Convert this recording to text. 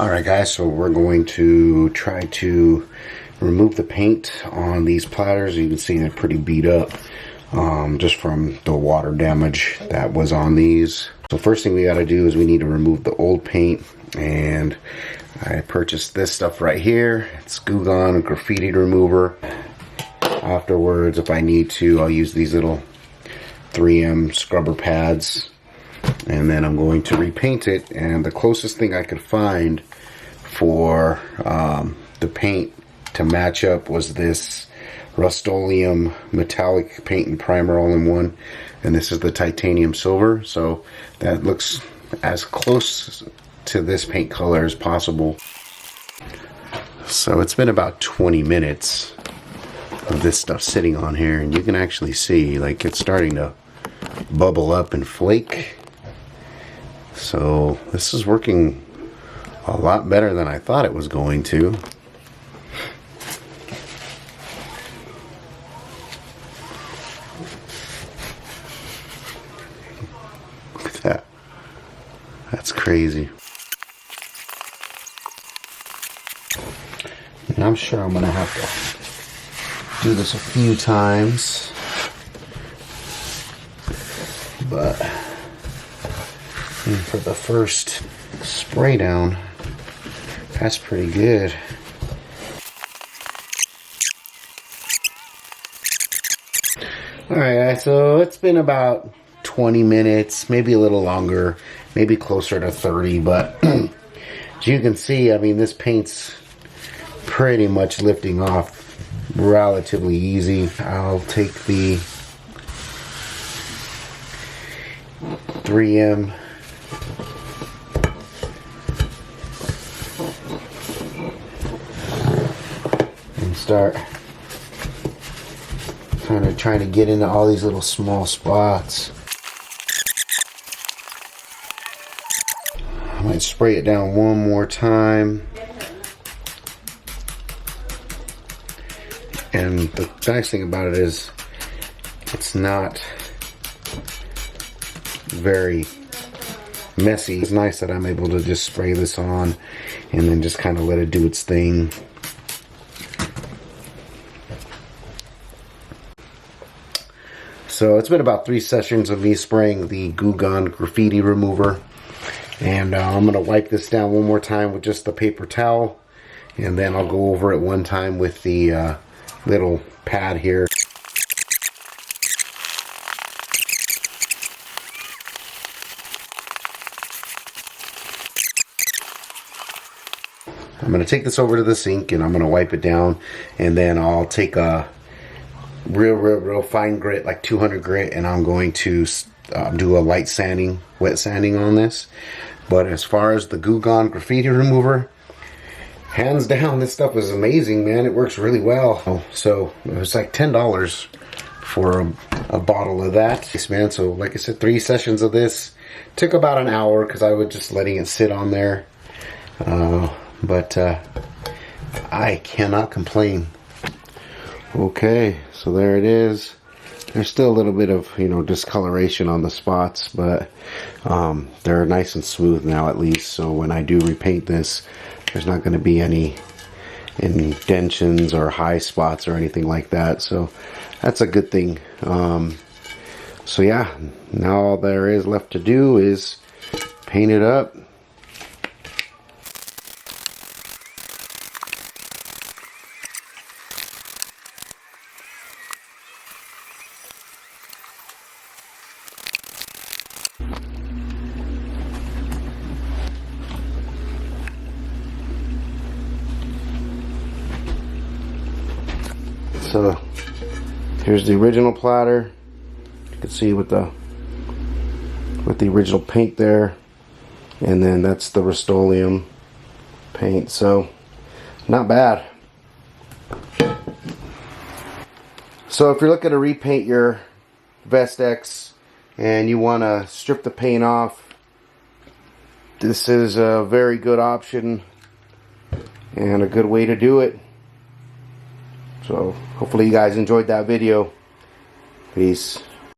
Alright guys, so we're going to try to remove the paint on these platters. You can see they're pretty beat up just from the water damage that was on these. So first thing we got to do is we need to remove the old paint, and I purchased this stuff right here. It's Goo Gone graffiti remover. Afterwards, if I need to, I'll use these little 3M scrubber pads, and then I'm going to repaint it. And the closest thing I could find for the paint to match up was this Rust-Oleum metallic paint and primer all in one, and this is the titanium silver, so that looks as close to this paint color as possible. So it's been about 20 minutes of this stuff sitting on here, and you can actually see like it's starting to bubble up and flake. So this is working a lot better than I thought it was going to. Look at that. That's crazy. And I'm sure I'm gonna have to do this a few times, but for the first spray down, that's pretty good. Alright guys, so it's been about 20 minutes, maybe a little longer, maybe closer to 30, but as you can see, I mean, this paint's pretty much lifting off relatively easy. I'll take the 3M and start kind of trying to get into all these little small spots. I might spray it down one more time. And the nice thing about it is it's not very messy. It's nice that I'm able to just spray this on and then just kind of let it do its thing. So it's been about 3 sessions of me spraying the Goo Gone graffiti remover, and I'm going to wipe this down one more time with just the paper towel, and then I'll go over it one time with the little pad here. I'm going to take this over to the sink and I'm going to wipe it down, and then I'll take a real fine grit, like 200 grit, and I'm going to do a light sanding, wet sanding on this. But as far as the Goo Gone graffiti remover, hands down, this stuff is amazing, man. It works really well. So it was like $10 for a bottle of that. Yes, man. So like I said, 3 sessions of this. Took about an hour because I was just letting it sit on there. But I cannot complain. Okay, so there it is. There's still a little bit of, you know, discoloration on the spots, but they're nice and smooth now at least. So when I do repaint this, there's not going to be any indentions or high spots or anything like that. So that's a good thing. So yeah, now all there is left to do is paint it up. So here's the original platter. You can see with the original paint there, and then that's the Rust-Oleum paint. So not bad. So if you're looking to repaint your VESTAX and you want to strip the paint off, this is a very good option and a good way to do it. So hopefully you guys enjoyed that video. Peace.